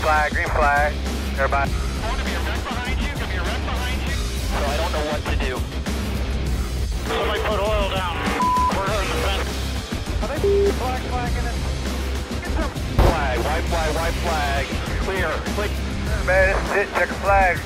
green flag. Everybody. Gonna be a wreck behind you, gonna be a wreck behind you. So I don't know what to do. Somebody put oil down. We're hurting the fence. Are they flagging it? Get some flag, white flag. Clear. Man, this is it, check a flag.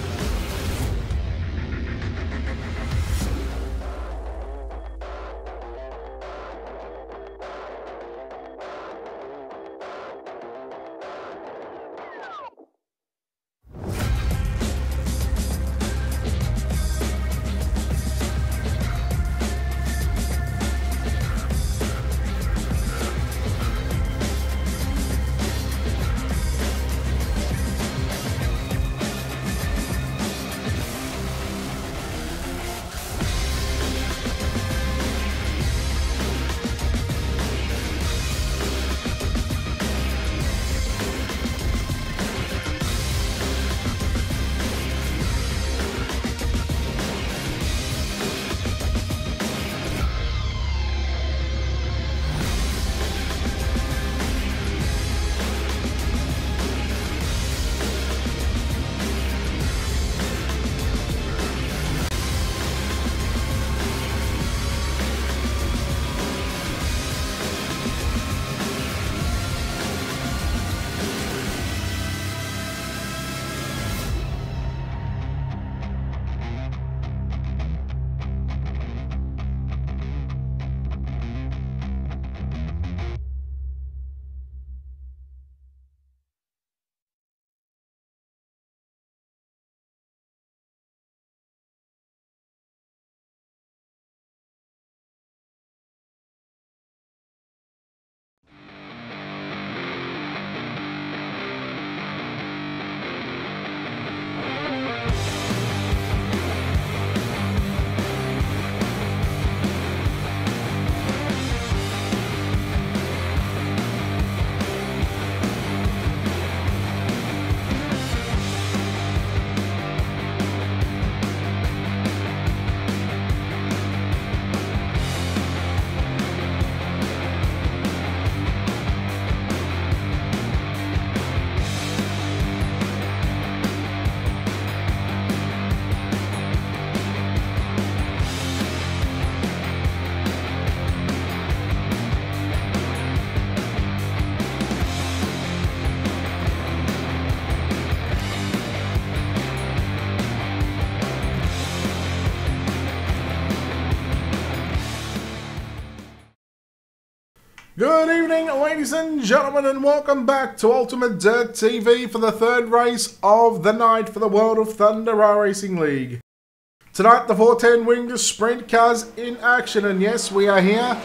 Good evening, ladies and gentlemen, and welcome back to Ultimate Dirt TV for the third race of the night for the World of Thunder Racing League. Tonight, the 410 winged sprint cars in action, and yes, we are here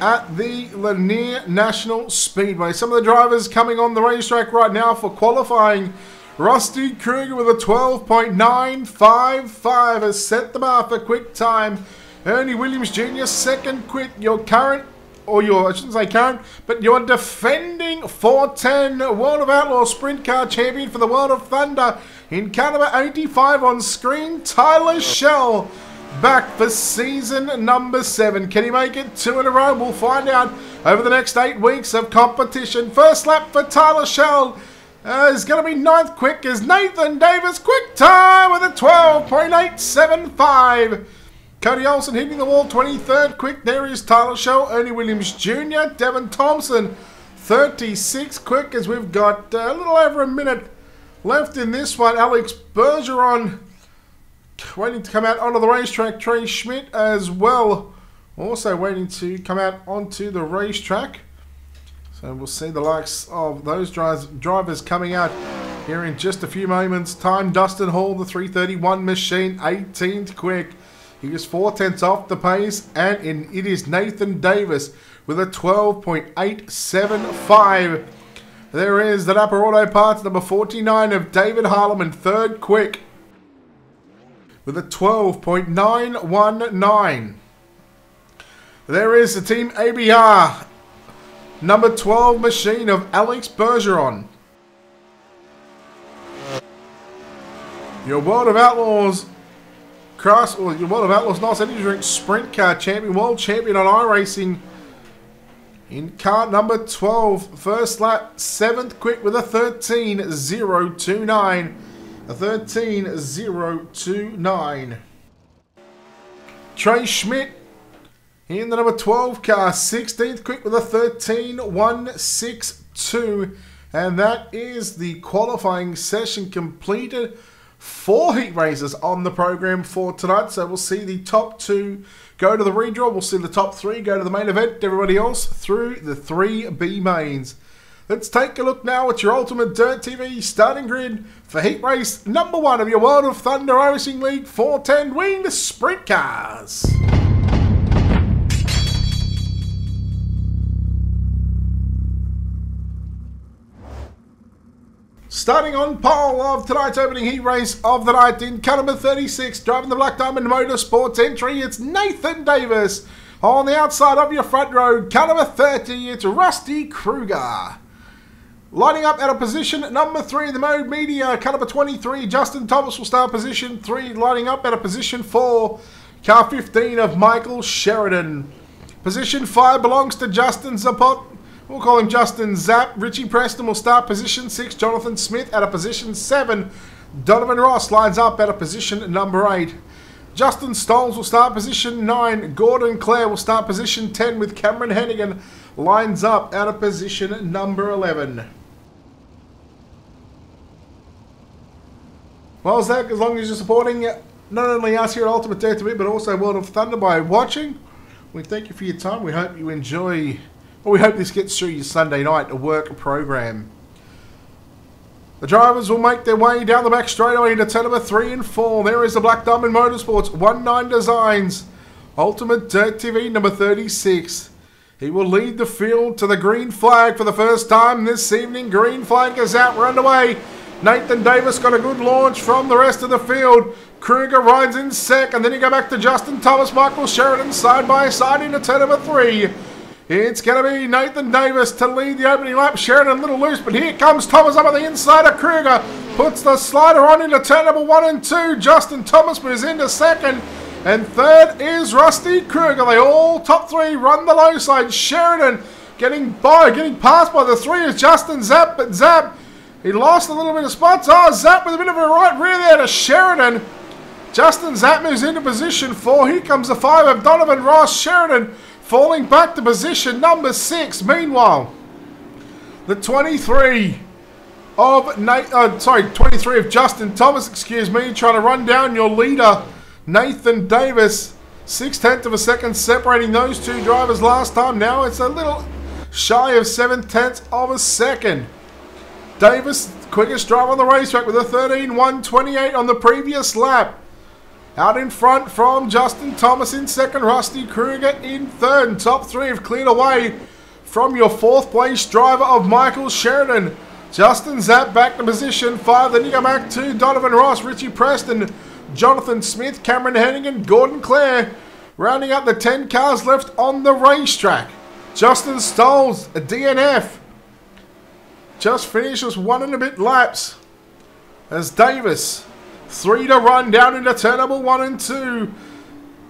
at the Lanier National Speedway. Some of the drivers coming on the racetrack right now for qualifying. Rusty Kruger with a 12.955 has set the bar for quick time. Ernie Williams Jr. second quick. Your current, or your, I shouldn't say current, but your defending 410 World of Outlaw Sprint Car Champion for the World of Thunder in car number 85 on screen, Tyler Shell, back for season number 7. Can he make it 2 in a row? We'll find out over the next 8 weeks of competition. First lap for Tyler Shell is going to be 9th quick as Nathan Davis quick time with a 12.875. Cody Olsen hitting the wall, 23rd quick. There is Tyler Shell, Ernie Williams Jr., Devin Thompson, 36 quick as we've got a little over a minute left in this one. Alex Bergeron waiting to come out onto the racetrack. Trey Schmidt as well, also waiting to come out onto the racetrack. So we'll see the likes of those drivers coming out here in just a few moments. Time, Dustin Hall, the 331 machine, 18th quick. He is 4/10 off the pace, and it is Nathan Davis with a 12.875. There is the Upper Auto Parts number 49 of David Harleman, 3rd quick with a 12.919. There is the Team ABR number 12 machine of Alex Bergeron. Your World of Outlaws your World of Outlaws Nice Energy Drink Sprint Car Champion, World Champion on iRacing, In car number 12, first lap, 7th quick with a 13.029. A 13.029. Trey Schmidt in the number 12 car, 16th quick with a 13.162. And that is the qualifying session completed. 4 heat races on the program for tonight. So we'll see the top 2 go to the redraw. We'll see the top 3 go to the main event. Everybody else through the 3B mains. Let's take a look now at your Ultimate Dirt TV starting grid for heat race number 1 of your World of Thunder Racing League 410 winged sprint cars. Starting on pole of tonight's opening heat race of the night in car number 36, driving the Black Diamond Motorsports entry, it's Nathan Davis. On the outside of your front row, car number 30, it's Rusty Kruger. Lining up at a position number 3 in the mode media, car number 23, Justin Thomas will start position 3, lining up at a position 4, car 15 of Michael Sheridan. Position 5 belongs to Justin Zapot. We'll call him Justin Zapp. Richie Preston will start position 6. Jonathan Smith at a position 7. Donovan Ross lines up at a position number 8. Justin Stolz will start position 9. Gordon Clare will start position 10 with Cameron Hennigan lines up at a position number 11. Well, Zach, as long as you're supporting not only us here at Ultimate Dirt TV, but also World of Thunder by watching, we thank you for your time. We hope you enjoy... Well, we hope this gets through your Sunday night work program. The drivers will make their way down the back straightaway into turn number 3 and 4. There is the Black Diamond Motorsports 19 Designs Ultimate Dirt TV number 36. He will lead the field to the green flag for the first time this evening. Green flag is out. We're underway. Nathan Davis got a good launch from the rest of the field. Kruger rides in second. Then you go back to Justin Thomas, Michael Sheridan side by side into turn number 3. It's going to be Nathan Davis to lead the opening lap. Sheridan a little loose, but here comes Thomas up on the inside of Kruger. Puts the slider on into turn number 1 and 2. Justin Thomas moves into second. And third is Rusty Kruger. They all, top 3, run the low side. Sheridan getting passed by the 3 is Justin Zapp, but Zapp, he lost a little bit of spots. Oh, Zapp with a bit of a right rear there to Sheridan. Justin Zapp moves into position 4. Here comes the 5 of Donovan Ross. Sheridan falling back to position number 6. Meanwhile, the 23 of 23 of Justin Thomas, trying to run down your leader, Nathan Davis. 0.6 of a second separating those 2 drivers last time. Now it's a little shy of 0.7 of a second. Davis, quickest driver on the racetrack with a 13.128 on the previous lap. Out in front from Justin Thomas in second, Rusty Kruger in third. And top 3 have cleared away from your 4th place driver of Michael Sheridan. Justin Zapp back to position 5. Then you go back to Donovan Ross, Richie Preston, Jonathan Smith, Cameron Hennigan, Gordon Clare. Rounding up the 10 cars left on the racetrack. Justin Stolz, a DNF. Just finishes 1 and a bit laps. As Davis... 3 to run down into turn number 1 and 2.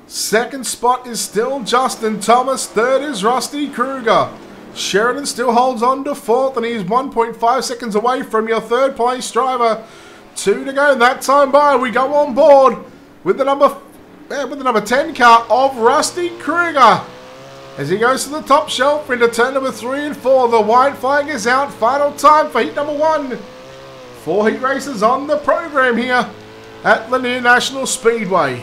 Second spot is still Justin Thomas. Third is Rusty Kruger. Sheridan still holds on to 4th, and he's 1.5 seconds away from your 3rd place driver. 2 to go. That time by, we go on board with the number 10 car of Rusty Kruger. As he goes to the top shelf into turn number 3 and 4. The white flag is out. Final time for heat number 1. 4 heat races on the program here at Lanier National Speedway.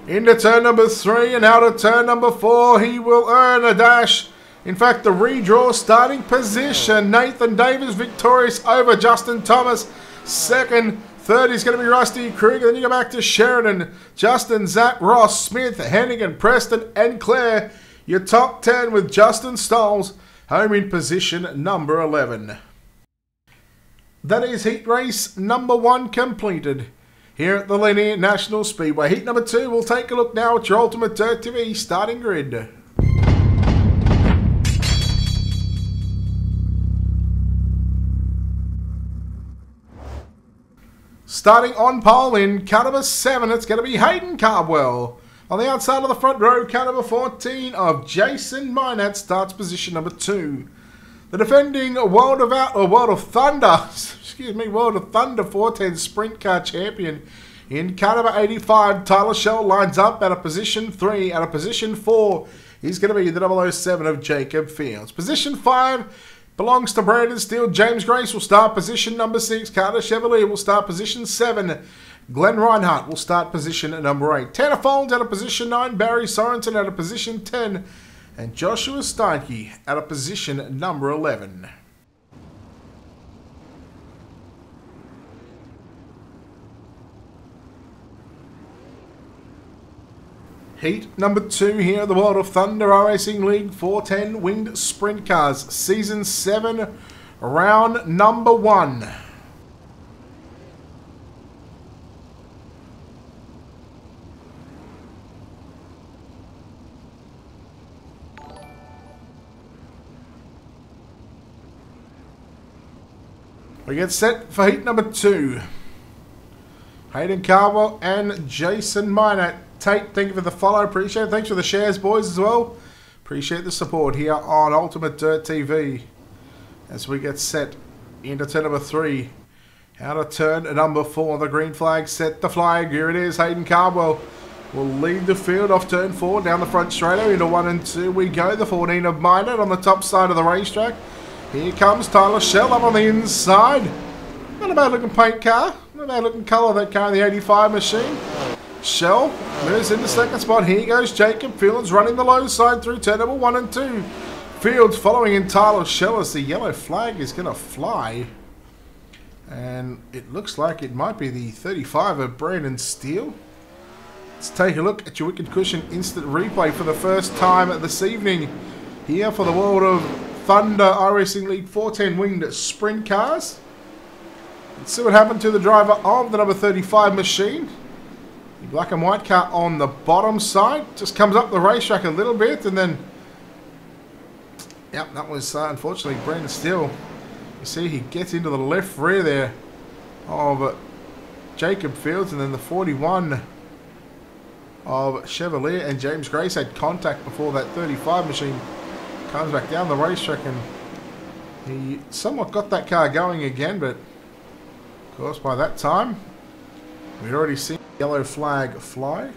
Into turn number 3 and out of turn number 4, he will earn a dash. In fact, the redraw starting position. Nathan Davis victorious over Justin Thomas. Second, third is going to be Rusty Kruger. Then you go back to Sheridan, Justin, Zapp, Ross, Smith, Hennigan, Preston, and Clare. Your top 10 with Justin Stolz home in position number 11. That is heat race number 1 completed here at the Lanier National Speedway. Heat number 2, we'll take a look now at your Ultimate Dirt TV starting grid. Starting on pole in car number 7, it's going to be Hayden Cardwell. On the outside of the front row, car number 14 of Jason Minot starts position number 2. The defending World of Thunder 410 Sprint Car champion in car number 85, Tyler Shell, lines up at a position 3. At a position 4, he's going to be the 007 of Jacob Fields. Position 5 belongs to Brandon Steele. James Grace will start position number 6. Carter Chevalier will start position 7. Glenn Reinhardt will start position number 8. Tanner Folds at a position 9. Barry Sorensen at a position 10. And Joshua Steinke at a position number 11. Heat number 2 here at the World of Thunder Racing League 410 Winged Sprint Cars. Season 7, round number 1. We get set for heat number 2. Hayden Carwell and Jason Minot. Tate, thank you for the follow. Appreciate it. Thanks for the shares, boys, as well. Appreciate the support here on Ultimate Dirt TV. As we get set into turn number 3. Out of turn number 4. The green flag set the flag. Here it is. Hayden Carwell will lead the field off turn 4. Down the front straight into 1 and 2 we go. The 14 of Minot on the top side of the racetrack. Here comes Tyler Shell up on the inside. Not a bad looking paint car. Not a bad looking colour, that car in the 85 machine. Shell moves into second spot. Here goes Jacob Fields running the low side through turn number 1 and 2. Fields following in Tyler Shell as the yellow flag is going to fly. And it looks like it might be the 35 of Brandon Steele. Let's take a look at your Wicked Cushion instant replay for the first time this evening. Here for the World of Thunder iRacing League 410 Winged Sprint Cars. Let's see what happened to the driver of the number 35 machine. The black and white car on the bottom side. Just comes up the racetrack a little bit and then... Yep, that was unfortunately Brandon Steele. You see he gets into the left rear there of Jacob Fields, and then the 41 of Chevalier and James Grace had contact before that 35 machine comes back down the racetrack, and he somewhat got that car going again, but of course by that time we'd already seen the yellow flag fly.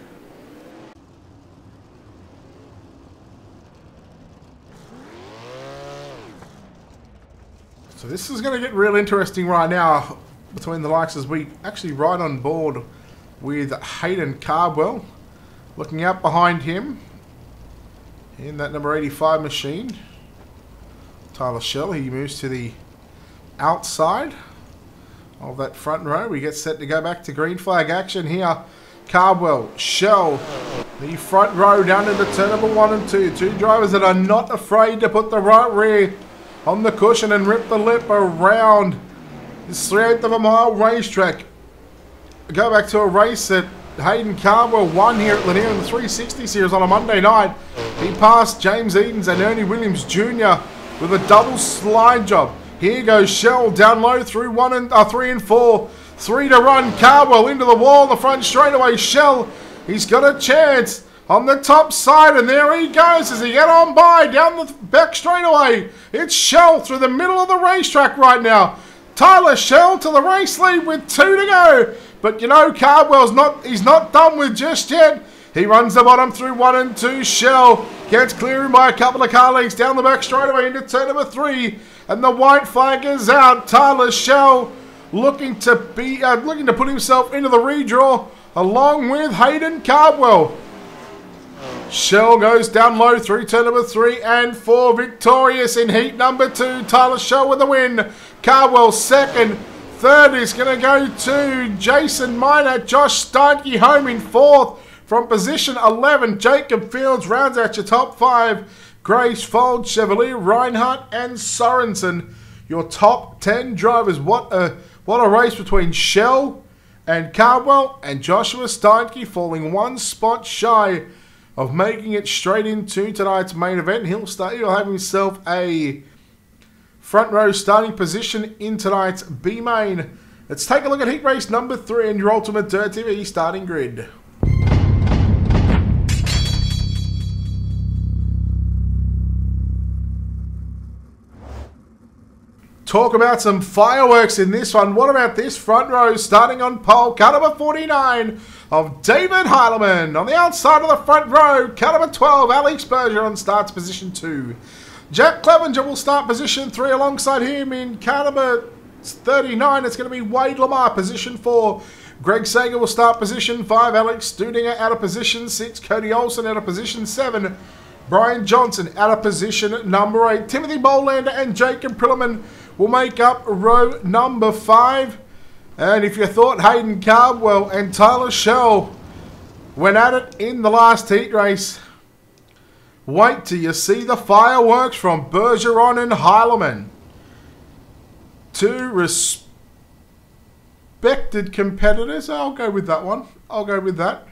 So this is going to get real interesting right now between the likes as we actually ride on board with Hayden Cardwell. Looking out behind him in that number 85 machine, Tyler Shell. He moves to the outside of that front row. We get set to go back to green flag action here. Cardwell, Shell, the front row down into turn number 1 and 2. Two drivers that are not afraid to put the right rear on the cushion and rip the lip around this 3/8 of a mile racetrack. Go back to a race that Hayden Cardwell won here at Lanier in the 360 series on a Monday night. He passed James Edens and Ernie Williams Jr. with a double slide job. Here goes Shell down low through 3 and 4. 3 to run. Cardwell into the wall, the front straightaway. Shell, he's got a chance on the top side, and there he goes as he get on by down the back straightaway. It's Shell through the middle of the racetrack right now. Tyler Shell to the race lead with 2 to go. But you know, Cardwell's he's not done with just yet. He runs the bottom through 1 and 2. Shell gets clearing by a couple of car lengths down the back straightaway into turn number 3. And the white flag is out. Tyler Shell looking to put himself into the redraw along with Hayden Cardwell. Shell goes down low through turn number 3 and 4. Victorious in heat number 2. Tyler Shell with the win. Cardwell second. Third is going to go to Jason Minot. Josh Steinke home in 4th from position 11. Jacob Fields rounds out your top 5. Grace, Fold, Chevalier, Reinhardt and Sorensen. Your top 10 drivers. What a race between Shell and Cardwell, and Joshua Steinke falling 1 spot shy of making it straight into tonight's main event. He'll have himself a front row starting position in tonight's B main. Let's take a look at heat race number 3 in your Ultimate Dirt TV starting grid. Talk about some fireworks in this one. What about this front row starting on pole? Car number 49 of David Heilemann. On the outside of the front row, car number 12, Alex Bergeron starts position 2. Jack Clevenger will start position 3 alongside him in car number 39. It's going to be Wade Lamar, position 4. Greg Sager will start position 5. Alex Studinger out of position 6. Cody Olsen out of position 7. Brian Johnson out of position number 8. Timothy Bolander and Jacob Prilliman will make up row number 5. And if you thought Hayden Cardwell and Tyler Shell went at it in the last heat race, wait till you see the fireworks from Bergeron and Heilemann. Two respected competitors. I'll go with that one. I'll go with that.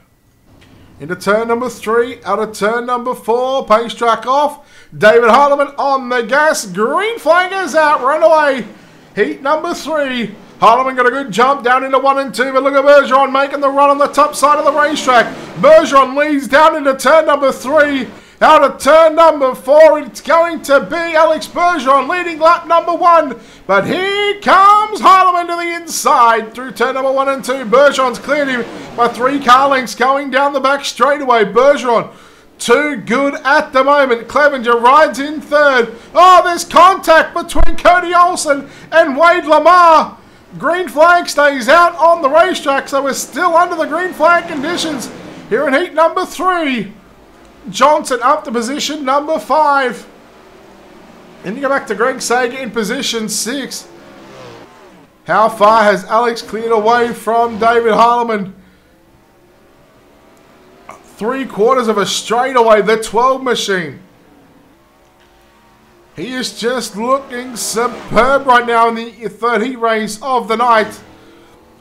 Into turn number 3, out of turn number 4, pace track off. David Heilemann on the gas. Green flag is out, run away. Heat number 3. Heilemann got a good jump down into 1 and 2, but look at Bergeron making the run on the top side of the racetrack. Bergeron leads down into turn number 3. Out of turn number 4, it's going to be Alex Bergeron leading lap number 1. But here comes Heilemann to the inside through turn number 1 and 2. Bergeron's cleared him by 3 car lengths going down the back straightaway. Bergeron, too good at the moment. Clevenger rides in 3rd. Oh, there's contact between Cody Olsen and Wade Lamar. Green flag stays out on the racetrack, so we're still under the green flag conditions here in heat number 3. Johnson up to position number 5. Then you go back to Greg Sager in position 6. How far has Alex cleared away from David Heilemann? 3/4 of a straightaway, the 12 machine. He is just looking superb right now in the 3rd heat race of the night.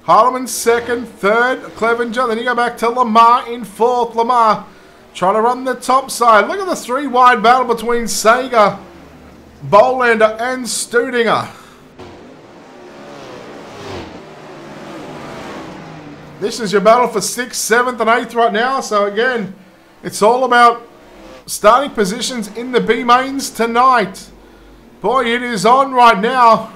Heilemann 2nd, 3rd, Clevenger. Then you go back to Lamar in 4th. Lamar trying to run the top side. Look at the 3-wide battle between Sager, Bolander and Studinger. This is your battle for 6th, 7th and 8th right now. So again, it's all about starting positions in the B mains tonight. Boy, it is on right now.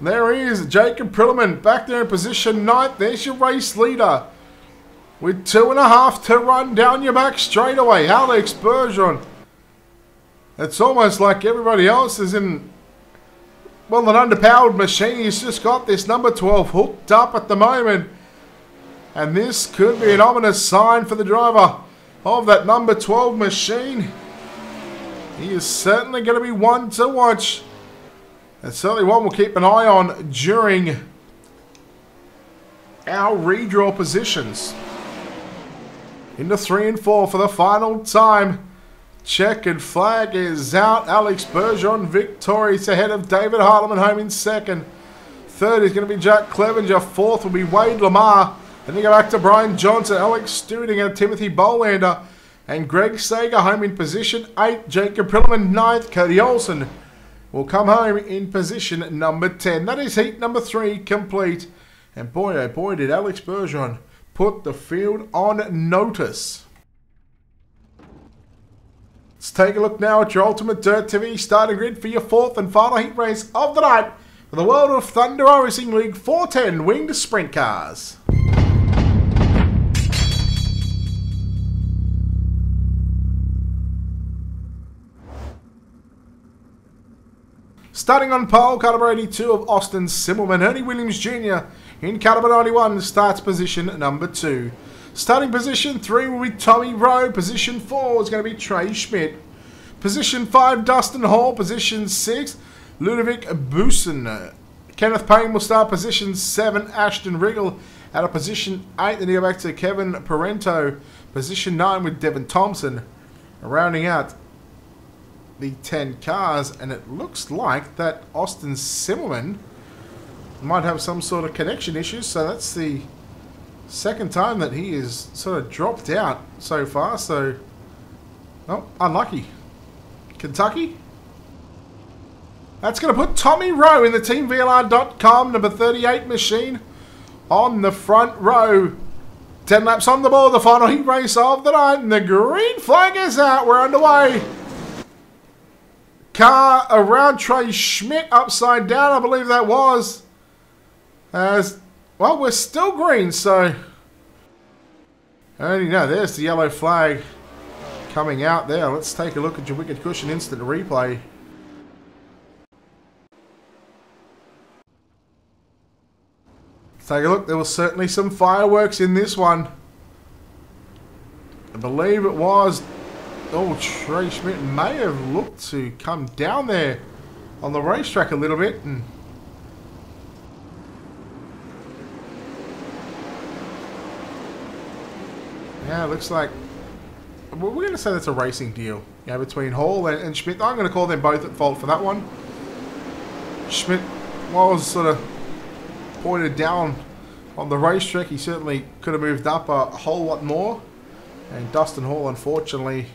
There he is, Jacob Prilliman back there in position 9th. There's your race leader. With 2.5 to run down your back straight away, Alex Bergeron. It's almost like everybody else is in, well, an underpowered machine. He's just got this number 12 hooked up at the moment. And this could be an ominous sign for the driver of that number 12 machine. He is certainly going to be one to watch. And certainly one we'll keep an eye on during our redraw positions. Into 3 and 4 for the final time. Checkered flag is out. Alex Bergeron victorious ahead of David Heilemann home in 2nd. 3rd is going to be Jack Clevenger. 4th will be Wade Lamar. Then you go back to Brian Johnson, Alex Studinger, Timothy Bolander, and Greg Sager home in position 8. Jacob Prilliman 9th. Cody Olsen will come home in position number 10. That is heat number 3 complete. And boy, oh boy, did Alex Bergeron put the field on notice. Let's take a look now at your Ultimate Dirt TV starting grid for your 4th and final heat race of the night for the World of Thunder Racing League 410 Winged Sprint Cars. Starting on pole, car number 82 of Austin Simmelman. Ernie Williams Jr. in car number 91 starts position number 2. Starting position 3 will be Tommy Rowe. Position 4 is going to be Trey Schmidt. Position 5, Dustin Hall. Position 6, Ludovic Busen. Kenneth Payne will start position 7. Ashton Riggle out of position 8. Then you go back to Kevin Parento. Position 9 with Devin Thompson. Rounding out the 10 cars, and it looks like that Austin Simmelman might have some sort of connection issues, so that's the 2nd time that he is sort of dropped out so far, so oh, unlucky. Kentucky. That's going to put Tommy Rowe in the TeamVLR.com number 38 machine on the front row. 10 laps on the board, the final heat race of the night, and the green flag is out. We're underway. car around Trey Schmidt upside down, I believe that was. As well, we're still green, so only no, there's the yellow flag coming out there. Let's take a look at your wicked cushion instant replay. Let's take a look. There was certainly some fireworks in this one. I believe it was. Oh, Trey Schmidt may have looked to come down there on the racetrack a little bit. And yeah, it looks like we're going to say that's a racing deal, yeah, between Hall and Schmidt. I'm going to call them both at fault for that one. Schmidt was sort of pointed down on the racetrack. He certainly could have moved up a whole lot more. And Dustin Hall, unfortunately,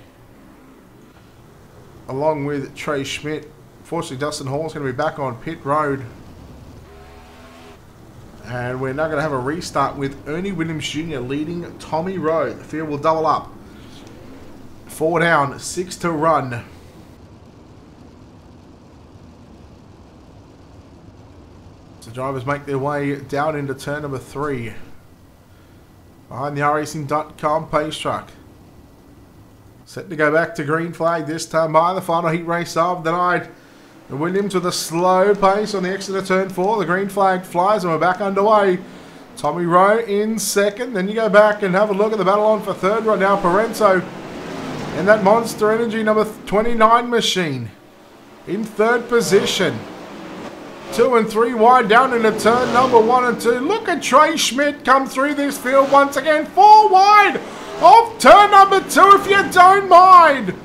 along with Trey Schmidt. Unfortunately, Dustin Hall is going to be back on pit road. And we're now going to have a restart with Ernie Williams Jr. leading Tommy Rowe. The field will double up. 4 down, 6 to run. So drivers make their way down into turn number 3. Behind the racing.com pace truck. Set to go back to green flag this time by the final heat race of the night. The Williams with a slow pace on the exit of turn 4. The green flag flies and we're back underway. Tommy Rowe in second. Then you go back and have a look at the battle on for third right now. Parenzo in that Monster Energy number 29 machine in third position. 2 and 3 wide down into turn number 1 and 2. Look at Trey Schmidt come through this field once again. 4 wide off turn number 2 if you don't mind.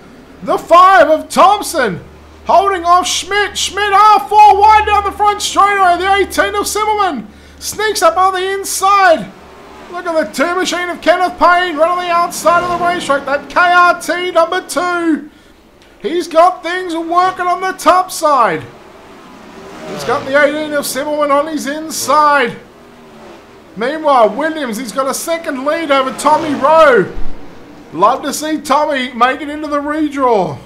The 5 of Thompson holding off Schmidt. Schmidt 4 wide down the front straightaway. The 18 of Simmelman sneaks up on the inside. Look at the 2 machine of Kenneth Payne right on the outside of the racetrack. That KRT number 2. He's got things working on the top side. He's got the 18 of Simmelman on his inside. Meanwhile, Williams, he's got a second lead over Tommy Rowe. Love to see Tommy make it into the redraw.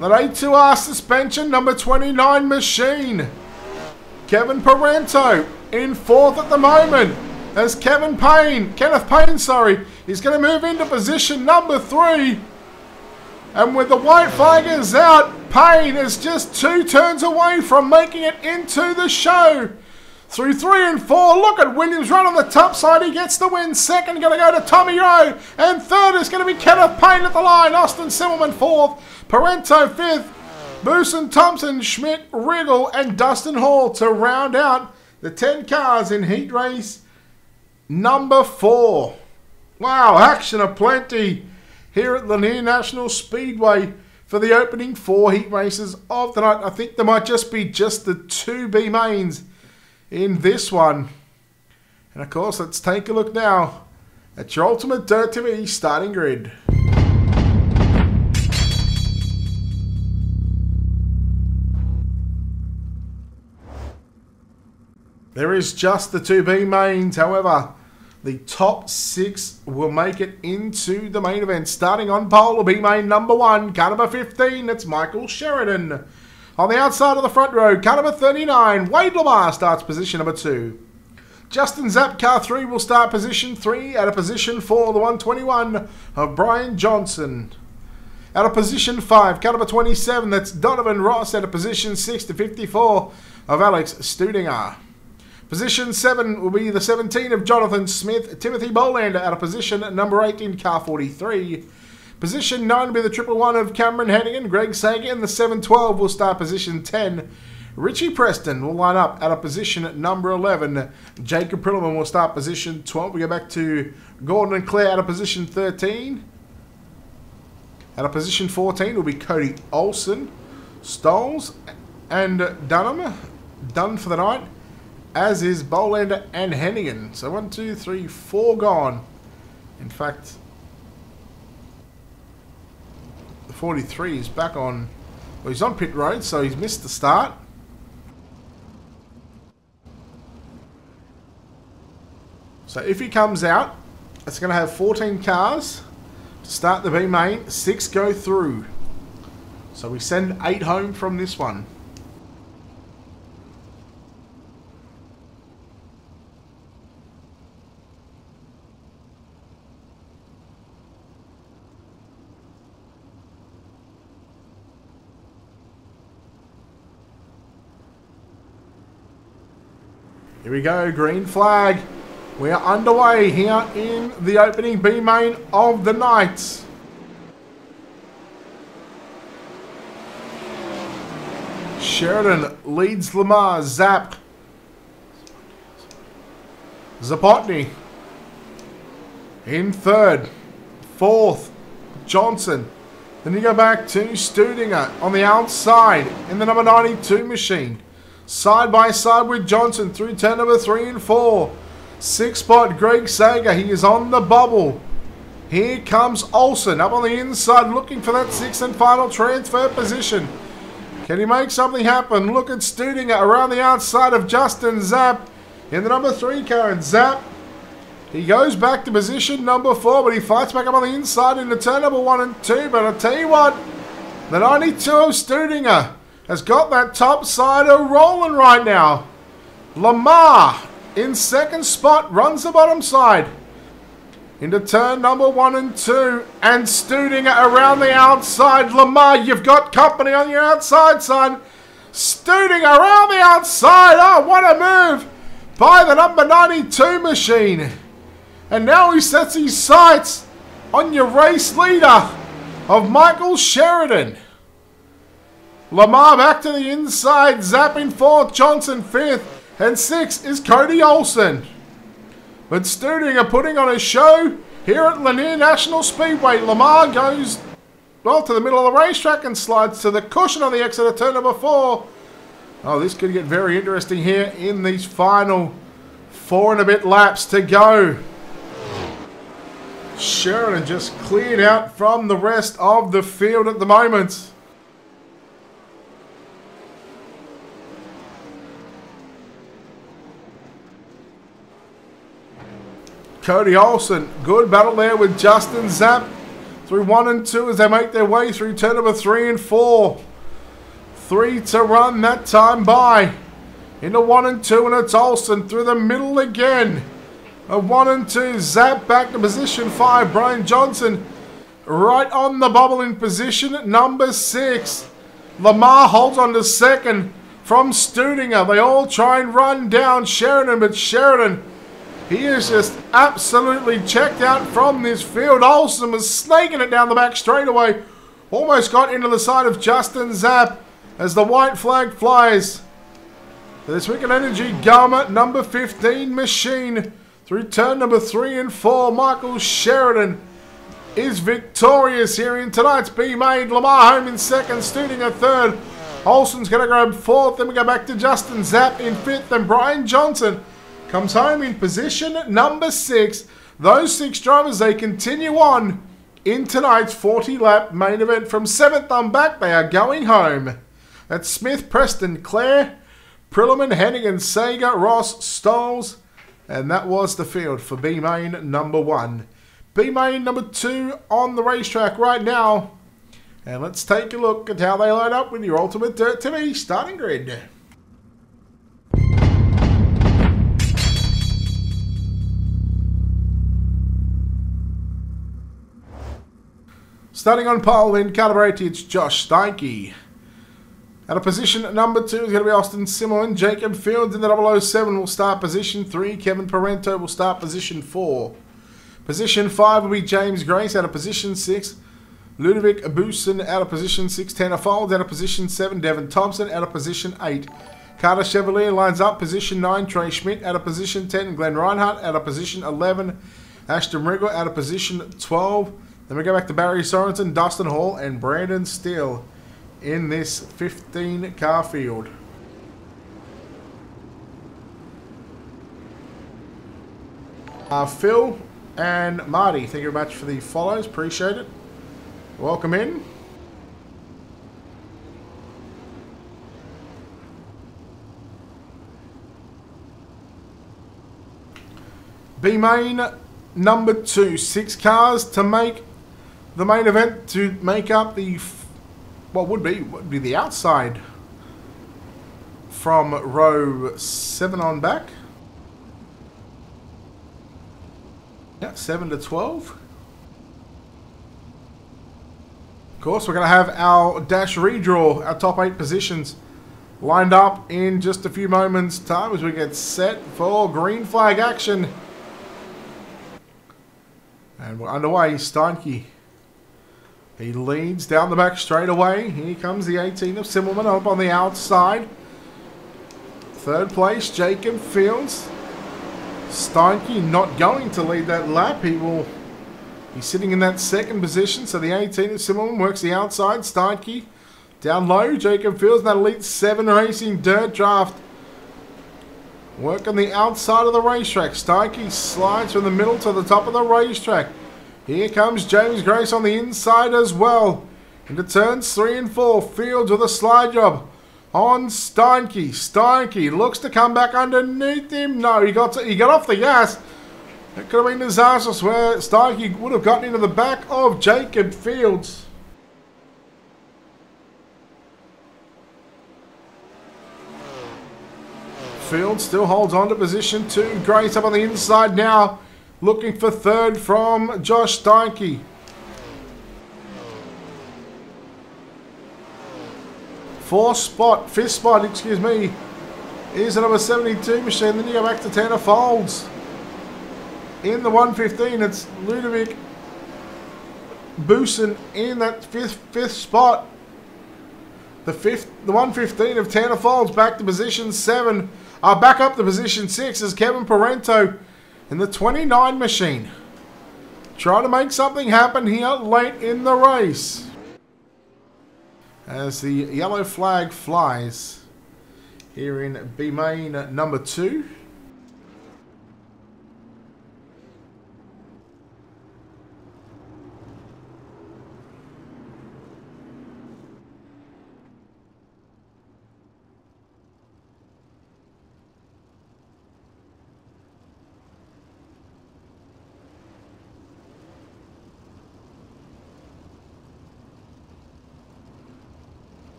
That A2R suspension, number 29 machine. Kevin Parento in 4th at the moment. As Kenneth Payne, he's going to move into position number 3. And with the white flaggers out, Payne is just 2 turns away from making it into the show. Through 3 and 4, look at Williams right on the top side. He gets the win. Second going to go to Tommy Rowe. And third is going to be Kenneth Payne at the line. Austin Simmelman 4th. Parento 5th. Boosen, Thompson, Schmidt, Riggle and Dustin Hall to round out the 10 cars in heat race number 4. Wow, action aplenty here at Lanier National Speedway for the opening 4 heat races of the night. I think there might just be the 2 B mains in this one. And of course, let's take a look now at your Ultimate Dirt TV starting grid. There is just the 2B mains, however, the top 6 will make it into the main event. Starting on pole will be main number 1, car number 15, that's Michael Sheridan. On the outside of the front row, car number 39, Wade Lamar starts position number 2. Justin Zapp, car 3, will start position 3. Out of position 4, the 121 of Brian Johnson. Out of position 5, car number 27, that's Donovan Ross. Out of position 6 to 54 of Alex Studinger. Position 7 will be the 17 of Jonathan Smith. Timothy Bolander out of position number 8 in car 43. Position 9 will be the 111 of Cameron Hennigan. Greg Sagan. The 712 will start position 10. Richie Preston will line up out of position number 11. Jacob Prilliman will start position 12. We go back to Gordon and Claire out of position 13. Out of position 14 will be Cody Olsen. Stoles and Dunham done for the night, as is Bolander and Hennigan. So 1, 2, 3, 4 gone. In fact, the 43 is back on, well, he's on pit road, so he's missed the start. So if he comes out, it's going to have 14 cars to start the B main. 6 go through. So we send 8 home from this one. Here we go, green flag. We are underway here in the opening B main of the night. Sheridan leads Lamar, Zap, Zapotny in third, fourth, Johnson. Then you go back to Studinger on the outside in the number 92 machine. Side by side with Johnson through turn number 3 and 4. 6th spot, Greg Sager. He is on the bubble. Here comes Olsen up on the inside looking for that 6th and final transfer position. Can he make something happen? Look at Studinger around the outside of Justin Zapp in the number 3 car. And Zapp, he goes back to position number 4, but he fights back up on the inside into turn number 1 and 2. But I'll tell you what, the 92 of Studinger has got that top sider rolling right now. Lamar in 2nd spot, runs the bottom side into turn number 1 and 2, and Studinger around the outside. Lamar, you've got company on your outside, son. Studinger around the outside. Oh, what a move by the number 92 machine. And now he sets his sights on your race leader of Michael Sheridan. Lamar back to the inside, zapping 4th, Johnson 5th, and 6th is Cody Olsen. But Studinger putting on a show here at Lanier National Speedway. Lamar goes, well, to the middle of the racetrack and slides to the cushion on the exit of turn number 4. Oh, this could get very interesting here in these final 4 and a bit laps to go. Sheridan just cleared out from the rest of the field at the moment. Cody Olsen, good battle there with Justin Zapp through 1 and 2 as they make their way through turn number 3 and 4. 3 to run that time by. Into 1 and 2, and it's Olsen through the middle again. A 1 and 2, Zapp back to position 5. Brian Johnson right on the bubble in position at number 6. Lamar holds on to 2nd from Studinger. They all try and run down Sheridan, but Sheridan, he is just absolutely checked out from this field. Olsen was snaking it down the back straightaway. Almost got into the side of Justin Zapp as the white flag flies. This Wicked Energy Garma number 15 machine through turn number 3 and 4. Michael Sheridan is victorious here in tonight's B main. Lamar home in 2nd, Studinger 3rd. Olsen's going to grab 4th. Then we go back to Justin Zapp in 5th. And Brian Johnson comes home in position at number 6. Those 6 drivers, they continue on in tonight's 40-lap main event. From 7th on back, they are going home. That's Smith, Preston, Clare, Prilliman, Hennigan, Sager, Ross, Stolz. And that was the field for B main number 1. B main number 2 on the racetrack right now. And let's take a look at how they line up with your Ultimate Dirt TV starting grid. Starting on pole in Calibrate, it's Josh Steinke. At a position at number 2 is going to be Austin Simmerman. Jacob Fields in the 007 will start position 3. Kevin Parento will start position 4. Position 5 will be James Grace out of position 6. Ludovic Abusen out of position 6. Tanner Folds out of position 7. Devin Thompson out of position 8. Carter Chevalier lines up position 9. Trey Schmidt out of position 10. Glenn Reinhardt out of position 11. Ashton Riggle out of position 12. Then we go back to Barry Sorensen, Dustin Hall, and Brandon Steele in this 15-car field. Phil and Marty, thank you very much for the follows. Appreciate it. Welcome in. B main number 2, 6 cars to make the main event to make up the what would be the outside from row 7 on back. Yeah, 7 to 12. Of course, we're going to have our dash redraw, our top 8 positions lined up in just a few moments' time as we get set for green flag action. And we're underway. Steinke. He leads down the back straight away. Here comes the 18 of Simmelman up on the outside. Third place, Jacob Fields. Steinke not going to lead that lap. He will be sitting in that second position. So the 18 of Simmelman works the outside. Steinke down low. Jacob Fields, that Elite 7 Racing Dirt Draft. Work on the outside of the racetrack. Steinke slides from the middle to the top of the racetrack. Here comes James Grace on the inside as well. Into turns 3 and 4. Fields with a slide job on Steinke. Steinke looks to come back underneath him. No, he got off the gas. It could have been disastrous where Steinke would have gotten into the back of Jacob Fields. Fields still holds on to position 2. Grace up on the inside now, looking for third from Josh Steinke. Fifth spot, excuse me, is the number 72 machine. Then you go back to Tanner Folds. In the 115, it's Ludovic Boosen in that fifth spot. The 115 of Tanner Folds back to position 7. Back up to position 6 is Kevin Parento in the 29 machine. Trying to make something happen here late in the race. As the yellow flag flies here in B main number 2.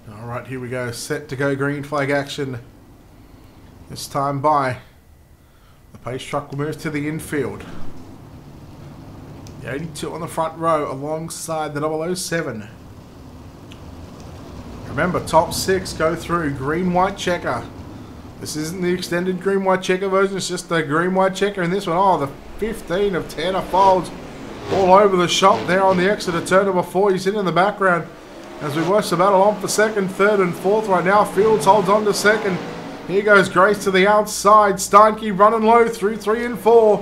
Alright, here we go. Set to go green flag action. This time by the pace truck will move to the infield. The 82 on the front row alongside the 007. Remember, top 6 go through green-white checker. This isn't the extended green-white checker version, it's just the green-white checker. And this one, oh, the 15 of Tanner Folds all over the shop there on the exit of turn number 4. He's in the background as we watch the battle on for second, third and fourth right now. Fields holds on to second. Here goes Grace to the outside. Steinke running low through 3 and 4.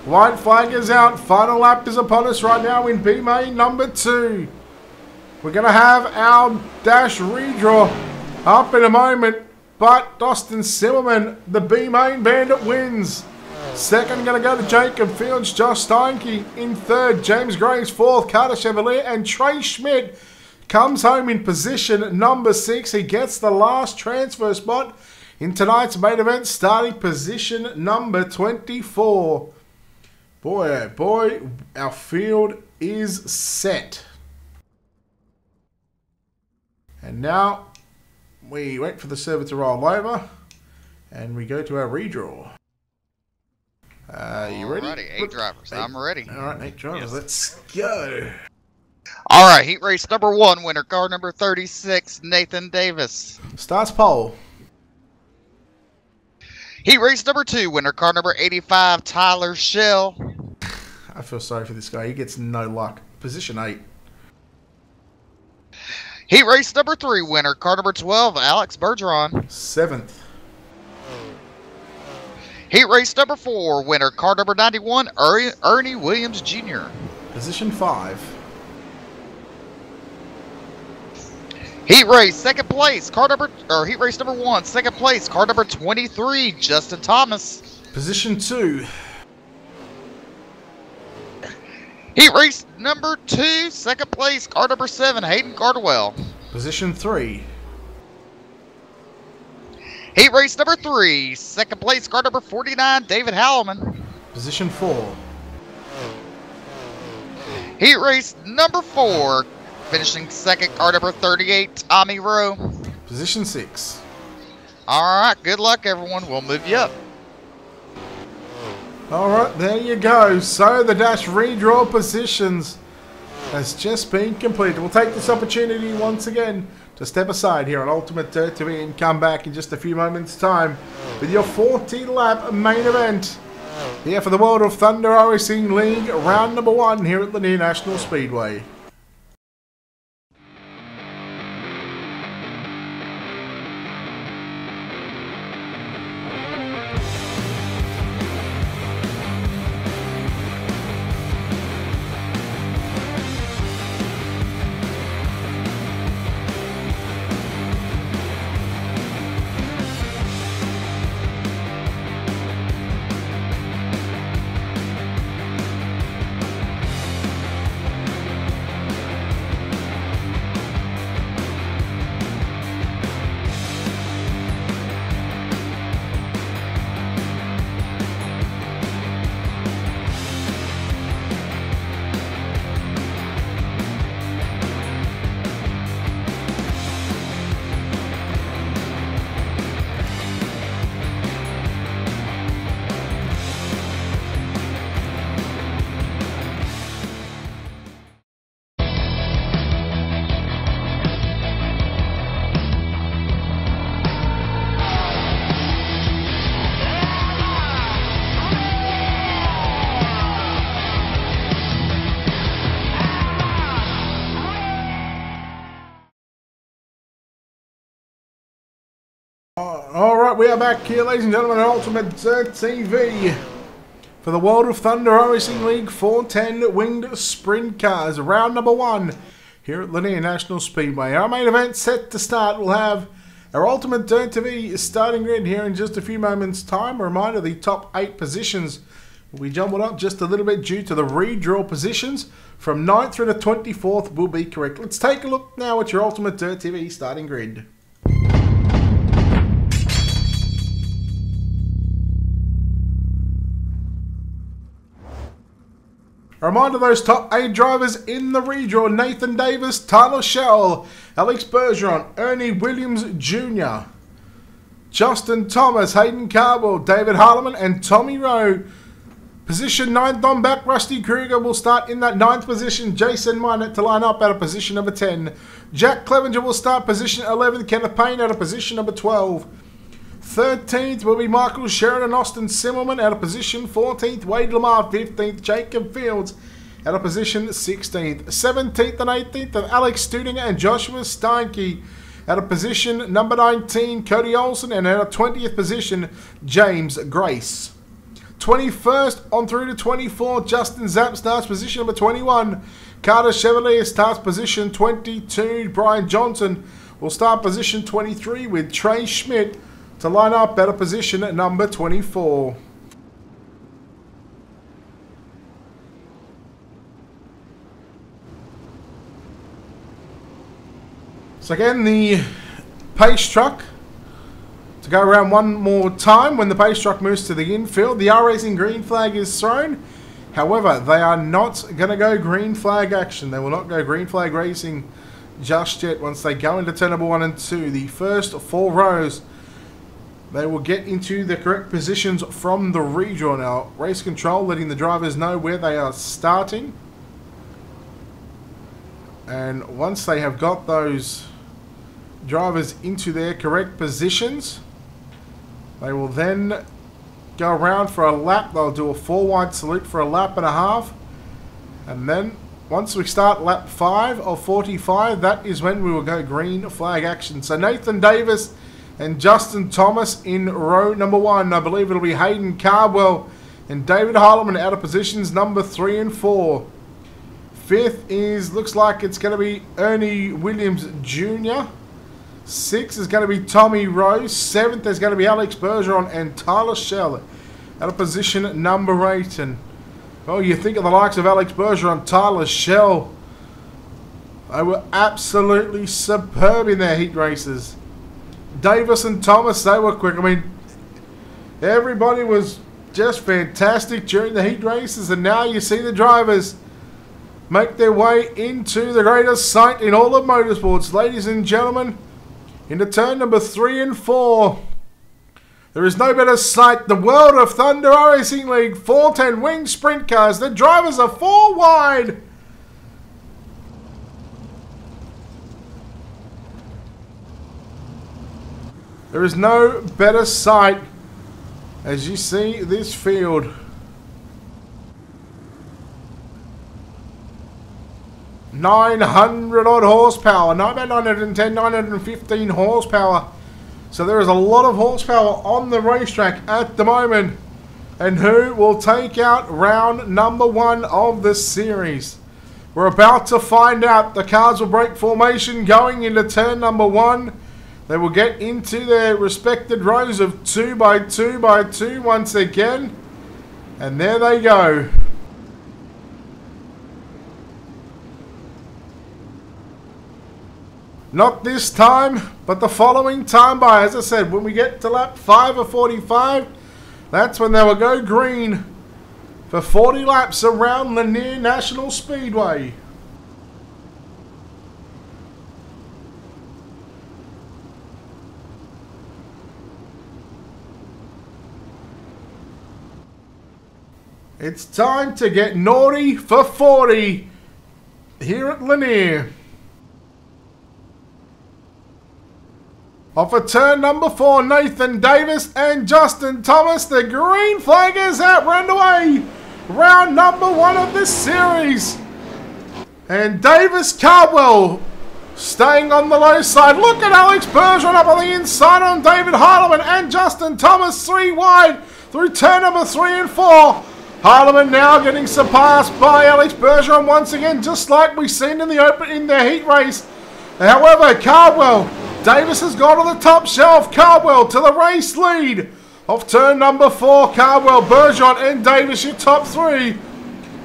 White flag is out. Final lap is upon us right now in B main number 2. We're going to have our dash redraw up in a moment. But Dustin Simmelman, the B main bandit, wins. Second going to go to Jacob Fields. Josh Steinke in third. James Grace fourth. Carter Chevalier and Trey Schmidt comes home in position number 6. He gets the last transfer spot in tonight's main event, starting position number 24. Boy, oh boy, our field is set. And now we wait for the server to roll over and we go to our redraw. You ready? Alrighty, 8 drivers. I'm ready. Alright, 8 drivers. Yes. Let's go. Alright, heat race number 1, winner car number 36, Nathan Davis. Starts pole. Heat race number 2, winner car number 85, Tyler Shell. I feel sorry for this guy. He gets no luck. Position 8. Heat race number 3, winner car number 12, Alex Bergeron. 7th. Heat race number 4, winner car number 91, Ernie Williams Jr. Position 5. Heat race, second place, heat race number 1, second place, car number 23, Justin Thomas. Position 2. Heat race number 2, second place, car number 7, Hayden Cardwell. Position 3. Heat race number 3, second place, car number 49, David Halliman. Position 4. Heat race number 4, finishing second, car number 38, Tommy Rowe. Position 6. Alright, good luck everyone, we'll move you up. Alright, there you go. So the dash redraw positions has just been completed. We'll take this opportunity once again to step aside here on Ultimate Dirt TV and come back in just a few moments' time with your 40-lap main event here for the World of Thunder Racing League round number 1 here at Lanier National Speedway. Alright, we are back here, ladies and gentlemen, on Ultimate Dirt TV for the World of Thunder Racing League 410 Winged Sprint Cars, round number 1 here at Lanier National Speedway. Our main event set to start. We'll have our Ultimate Dirt TV starting grid here in just a few moments' time. A reminder, the top 8 positions will be jumbled up just a little bit due to the redraw positions. From 9th through to 24th will be correct. Let's take a look now at your Ultimate Dirt TV starting grid. A reminder, those top 8 drivers in the redraw: Nathan Davis, Tyler Shell, Alex Bergeron, Ernie Williams Jr., Justin Thomas, Hayden Cardwell, David Harleman and Tommy Rowe. Position 9th on back, Rusty Kruger will start in that 9th position. Jason Minot to line up out of position number 10. Jack Clevenger will start position 11th. Kenneth Payne out of position number 12. 13th will be Michael Sheridan, Austin Simmelman out of position 14th, Wade Lamar 15th, Jacob Fields out of position 16th, 17th and 18th of Alex Studinger and Joshua Steinke out of position number 19, Cody Olsen, and out of 20th position, James Grace. 21st on through to 24, Justin Zapp starts position number 21, Carter Chevalier starts position 22, Brian Johnson will start position 23 with Trey Schmidt to line up at a position at number 24. So again, the pace truck to go around one more time. When the pace truck moves to the infield, the R-Racing green flag is thrown. However, they are not going to go green flag action. They will not go green flag racing just yet. Once they go into turn number 1 and 2, the first 4 rows, they will get into the correct positions from the redraw. Now, race control letting the drivers know where they are starting. And once they have got those drivers into their correct positions, they will then go around for a lap. They'll do a 4-wide salute for a lap and a half. And then once we start lap 5 of 45, that is when we will go green flag action. So Nathan Davis and Justin Thomas in row number 1. I believe it'll be Hayden Cardwell and David Harleman out of positions number 3 and 4. Fifth is, looks like it's going to be Ernie Williams Jr. Sixth is going to be Tommy Rose. Seventh is going to be Alex Bergeron and Tyler Schell at a position number 8. And, well, you think of the likes of Alex Bergeron, Tyler Schell. They were absolutely superb in their heat races. Davis and Thomas, they were quick. I mean, everybody was just fantastic during the heat races. And now you see the drivers make their way into the greatest sight in all of motorsports. Ladies and gentlemen, into turn number 3 and 4. There is no better sight. The World of Thunder Racing League 410 wing sprint cars. The drivers are 4 wide. There is no better sight as you see this field. 900 odd horsepower, not about 910, 915 horsepower. So there is a lot of horsepower on the racetrack at the moment. And who will take out round number 1 of the series? We're about to find out. The cars will break formation going into turn number 1. They will get into their respected rows of 2 by 2 by 2 once again. And there they go. Not this time, but the following time by. As I said, when we get to lap 5 of 45, that's when they will go green for 40 laps around Lanier National Speedway. It's time to get naughty for 40 here at Lanier. Off of turn number 4, Nathan Davis and Justin Thomas. The green flag is out, run away. Round number 1 of this series. And Davis Cardwell staying on the low side. Look at Alex Bergeron up on the inside on David Harleman and Justin Thomas 3 wide through turn number 3 and 4. Harleman now getting surpassed by Alex Bergeron once again, just like we've seen in the heat race. However, Cardwell, Davis has got on the top shelf. Cardwell to the race lead. Off turn number 4, Cardwell, Bergeron and Davis, your top 3.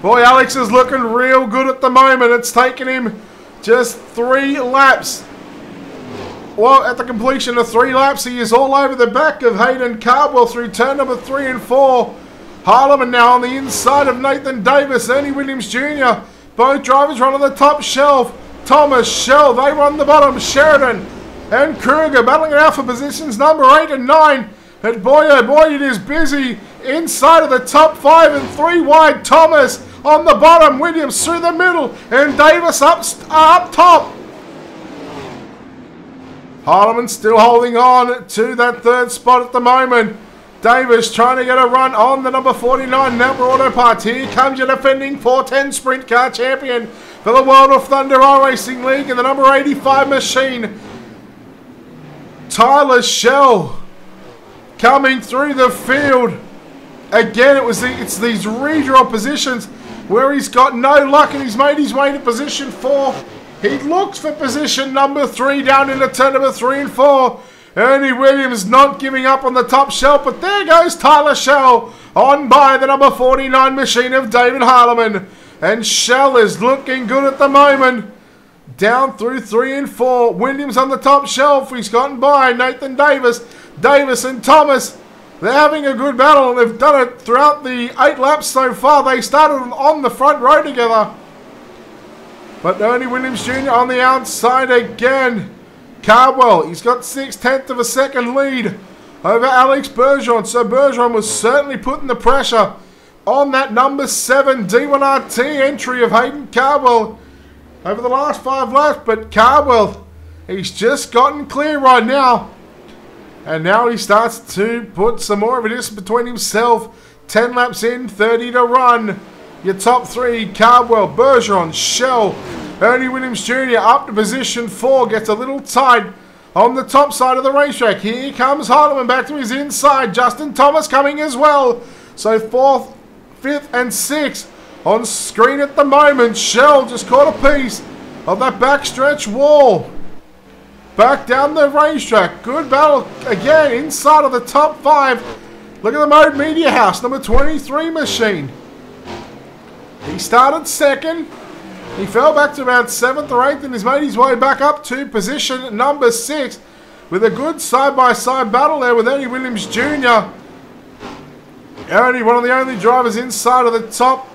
Boy, Alex is looking real good at the moment. It's taken him just 3 laps. Well, at the completion of 3 laps, he is all over the back of Hayden Cardwell through turn number 3 and 4. Harleman now on the inside of Nathan Davis, Ernie Williams Jr. Both drivers run on the top shelf. Thomas, Schell, they run the bottom. Sheridan and Kruger battling it out for positions number 8 and 9. And boy, oh boy, it is busy inside of the top 5 and 3 wide. Thomas on the bottom, Williams through the middle, and Davis up top. Harleman still holding on to that 3rd spot at the moment. Davis trying to get a run on the number 49 Napper Auto Parts. Here comes your defending 410 Sprint Car champion for the World of Thunder Racing League in the number 85 machine. Tyler Schell coming through the field. Again, it's these redraw positions where he's got no luck and he's made his way to position 4. He looks for position number 3 down into turn number 3 and 4. Ernie Williams not giving up on the top shelf, but there goes Tyler Schell on by the number 49 machine of David Harleman. And Schell is looking good at the moment. Down through 3 and 4. Williams on the top shelf. He's gotten by Nathan Davis. Davis and Thomas. They're having a good battle, and they've done it throughout the 8 laps so far. They started on the front row together. But Ernie Williams Jr. on the outside again. Cardwell, he's got 6/10 of a second lead over Alex Bergeron. So Bergeron was certainly putting the pressure on that number 7 D1RT entry of Hayden Cardwell over the last 5 laps. But Cardwell, he's just gotten clear right now. And now he starts to put some more of a distance between himself. 10 laps in, 30 to run. Your top 3, Cardwell, Bergeron, Schell, Ernie Williams Jr. up to position 4. Gets a little tight on the top side of the racetrack. Here comes Harleman back to his inside. Justin Thomas coming as well. So 4th, 5th and 6th on screen at the moment. Shell just caught a piece of that backstretch wall. Back down the racetrack. Good battle again inside of the top 5. Look at the Mode Media House, number 23 machine. He started second. He fell back to about 7th or 8th and has made his way back up to position number 6 with a good side-by-side battle there with Ernie Williams Jr. Ernie, one of the only drivers inside of the top,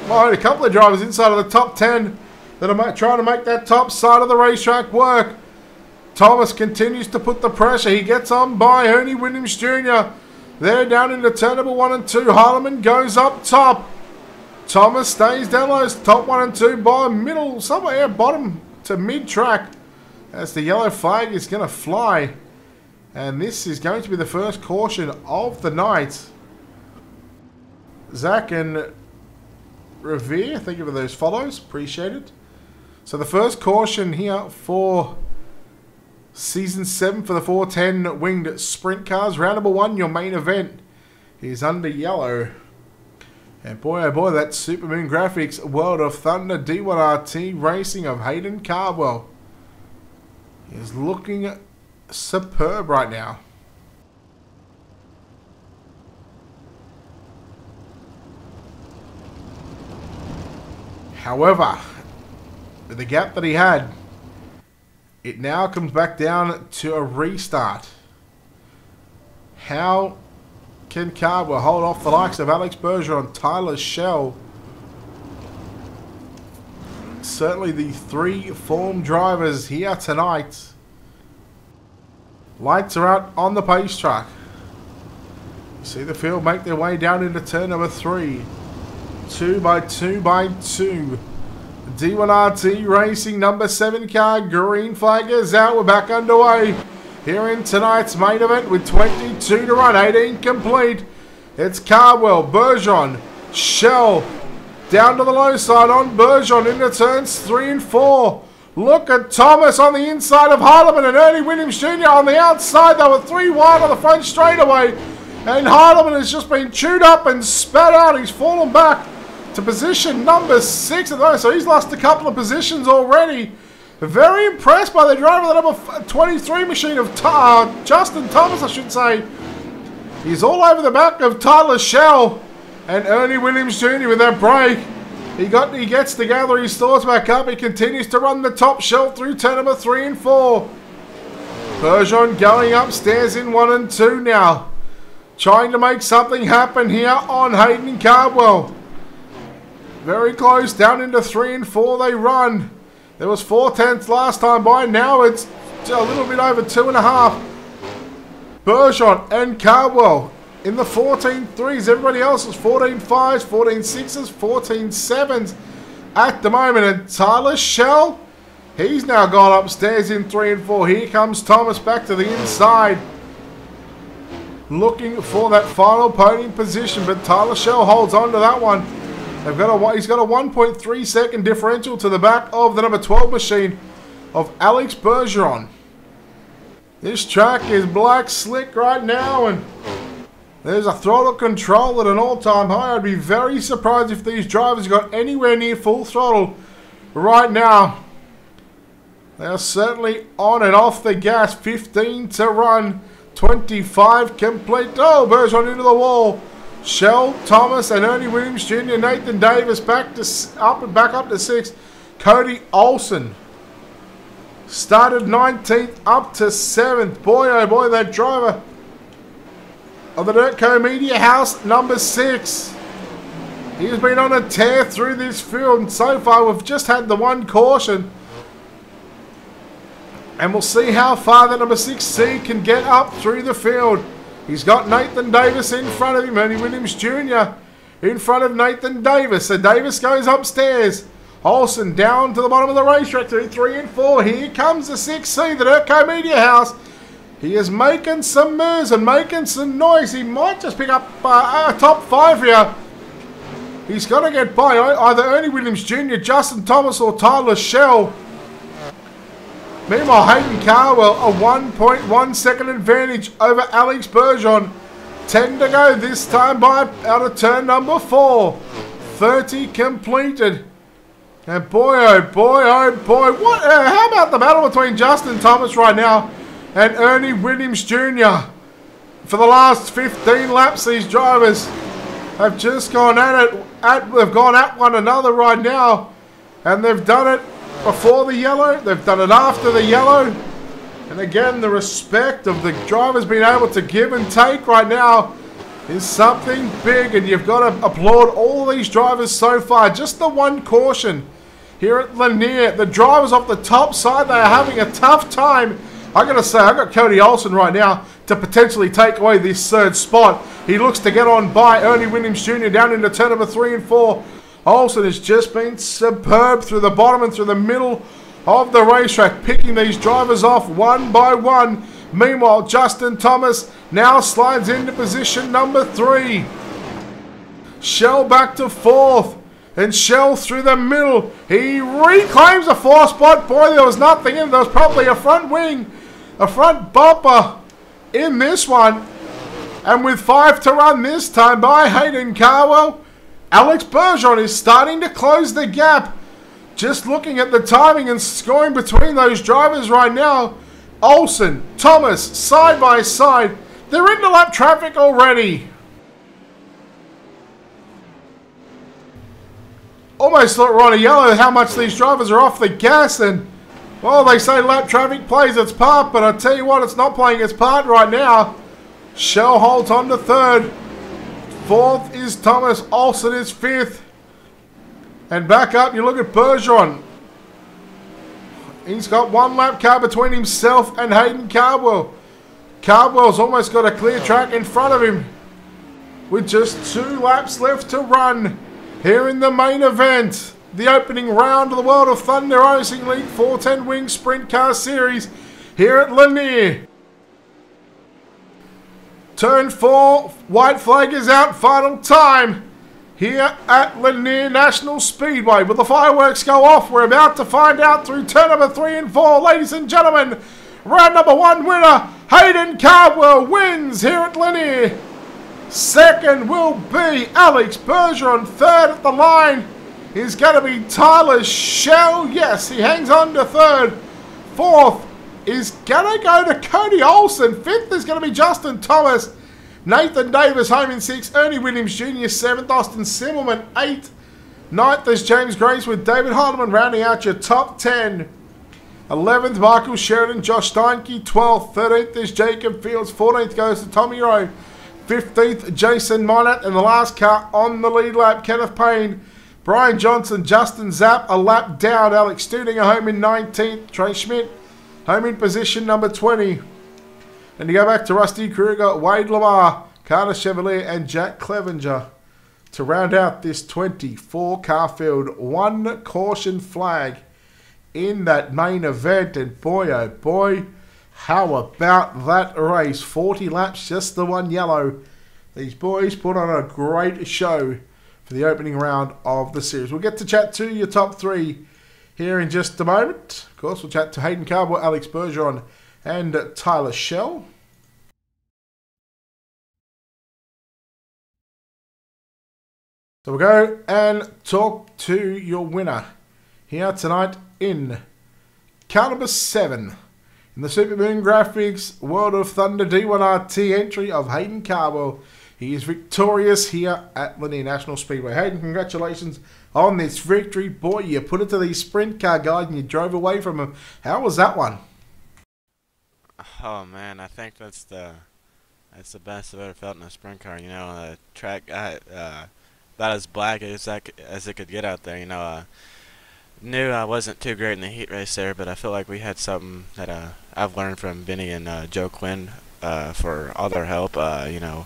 well, a couple of drivers inside of the top 10 that are trying to make that top side of the racetrack work. Thomas continues to put the pressure. He gets on by Ernie Williams Jr. There down into turn number 1 and 2. Harleman goes up top. Thomas stays down low, top 1 and 2 by middle, somewhere bottom to mid-track as the yellow flag is going to fly. And this is going to be the first caution of the night. Zach and Revere, thank you for those follows, appreciate it. So the first caution here for Season 7 for the 410 winged sprint cars. Round number 1, your main event is under yellow. And boy, oh boy, that Supermoon Graphics World of Thunder D1RT Racing of Hayden Cardwell is looking superb right now. However, with the gap that he had, it now comes back down to a restart. How can Cardwell hold off the likes of Alex Bergeron, Tyler Schell? Certainly the 3 form drivers here tonight. Lights are out on the pace track. You see the field make their way down into turn number 3. 2 by 2 by 2. D1RT Racing number 7 car, green flag is out. We're back underway here in tonight's main event with 22 to run, 18 complete. It's Cardwell, Bergeron, Schell, down to the low side on Bergeron into turns 3 and 4. Look at Thomas on the inside of Harleman and Ernie Williams Jr. on the outside. They were 3 wide on the front straightaway. And Harleman has just been chewed up and spat out. He's fallen back to position number 6 at the moment, so he's lost a couple of positions already. Very impressed by the driver, the number 23 machine of Justin Thomas, I should say. He's all over the back of Tyler Schell and Ernie Williams Jr. with that break. He gets to gather his thoughts back up. He continues to run the top shelf through turn number 3 and 4. Bergeron going upstairs in 1 and 2 now, trying to make something happen here on Hayden Cardwell. Very close, down into 3 and 4 they run. There was 4/10 last time by, now it's a little bit over 2.5. Bergeron and Cardwell in the 14.3s. Everybody else is 14.5s, 14.6s, 14.7s at the moment. And Tyler Schell, he's now gone upstairs in 3 and 4. Here comes Thomas back to the inside, looking for that final podium position, but Tyler Schell holds on to that one. He's got a 1.3 second differential to the back of the number 12 machine of Alex Bergeron. This track is black slick right now, and there's a throttle control at an all-time high. I'd be very surprised if these drivers got anywhere near full throttle right now. They are certainly on and off the gas. 15 to run, 25 complete. Oh, Bergeron into the wall. Schell, Thomas, and Ernie Williams Jr. Nathan Davis back up to 6. Cody Olsen started 19th up to 7th. Boy, oh boy, that driver of the Dirtco Media House, number 6. He has been on a tear through this field, and so far we've just had the 1 caution. And we'll see how far the number 6C can get up through the field. He's got Nathan Davis in front of him, Ernie Williams Jr. in front of Nathan Davis. So Davis goes upstairs. Olsen down to the bottom of the racetrack through 3 and 4. Here comes the 6C, the Dirtco Media House. He is making some moves and making some noise. He might just pick up a top 5 here. He's got to get by either Ernie Williams Jr., Justin Thomas, or Tyler Schell. Meanwhile, Hayden Cardwell, a 1.1 second advantage over Alex Bergeron. 10 to go this time by out of turn number 4. 30 completed. And boy, oh boy, oh boy. What? How about the battle between Justin Thomas right now and Ernie Williams Jr.? For the last 15 laps, these drivers have just gone they've gone at one another right now. And they've done it before the yellow. They've done it after the yellow. And again, the respect of the drivers being able to give and take right now is something big. And you've got to applaud all these drivers so far. Just the one caution here at Lanier. The drivers off the top side, they are having a tough time. I got to say, I got Cody Olsen right now to potentially take away this third spot. He looks to get on by Ernie Williams Jr. down into turn number 3 and 4. Olsen has just been superb through the bottom and through the middle of the racetrack, picking these drivers off one by one. Meanwhile, Justin Thomas now slides into position number 3. Shell back to 4th. And Shell through the middle. He reclaims a 4th spot. Boy, there was nothing in. There was probably a front wing, a front bumper in this one. And with 5 to run this time by Hayden Carwell, Alex Bergeron is starting to close the gap. Just looking at the timing and scoring between those drivers right now. Olsen, Thomas, side by side. They're into lap traffic already. Almost thought we're on a yellow how much these drivers are off the gas. And, well, they say lap traffic plays its part, but I tell you what, it's not playing its part right now. Shell holds on to 3rd. 4th is Thomas. Olsen is 5th. And back up, you look at Bergeron. He's got 1 lap car between himself and Hayden Cardwell. Cardwell's almost got a clear track in front of him with just 2 laps left to run here in the main event. The opening round of the World of Thunder Racing League 410 Wing Sprint Car Series here at Lanier. Turn 4, white flag is out, final time here at Lanier National Speedway. Will the fireworks go off? We're about to find out through turn number 3 and 4. Ladies and gentlemen, round number 1 winner, Hayden Cardwell wins here at Lanier. 2nd will be Alex Bergeron. 3rd at the line is going to be Tyler Shell. Yes, he hangs on to 3rd. 4th is going to go to Cody Olsen. 5th is going to be Justin Thomas. Nathan Davis home in 6th. Ernie Williams Jr. 7th. Austin Simmelman 8th. 9th is James Grace with David Haldeman rounding out your top 10. 11th, Michael Sheridan, Josh Steinke. 12th. 13th is Jacob Fields. 14th goes to Tommy Rowe. 15th, Jason Minot. And the last car on the lead lap, Kenneth Payne, Brian Johnson, Justin Zapp, a lap down. Alex Studinger home in 19th. Trey Schmidt home in position number 20. And you go back to Rusty Kruger, Wade Lamar, Carter Chevalier, and Jack Clevenger to round out this 24-car field. 1 caution flag in that main event. And boy, oh boy, how about that race? 40 laps, just the 1 yellow. These boys put on a great show for the opening round of the series. We'll get to chat to your top 3 here in just a moment. Of course, we'll chat to Hayden Cardwell, Alex Bergeron, and Tyler Shell. So we'll go and talk to your winner here tonight in car number 7 in the Supermoon Graphics World of Thunder D1RT entry of Hayden Cardwell. He is victorious here at Lanier National Speedway. Hayden, congratulations on this victory. Boy, you put it to these sprint car guys and you drove away from them. How was that one? Oh man, I think that's the best I've ever felt in a sprint car. You know, the track got about as black as it could get out there. You know, knew I wasn't too great in the heat race there, but I feel like we had something that I've learned from Vinny and Joe Quinn for all their help. You know,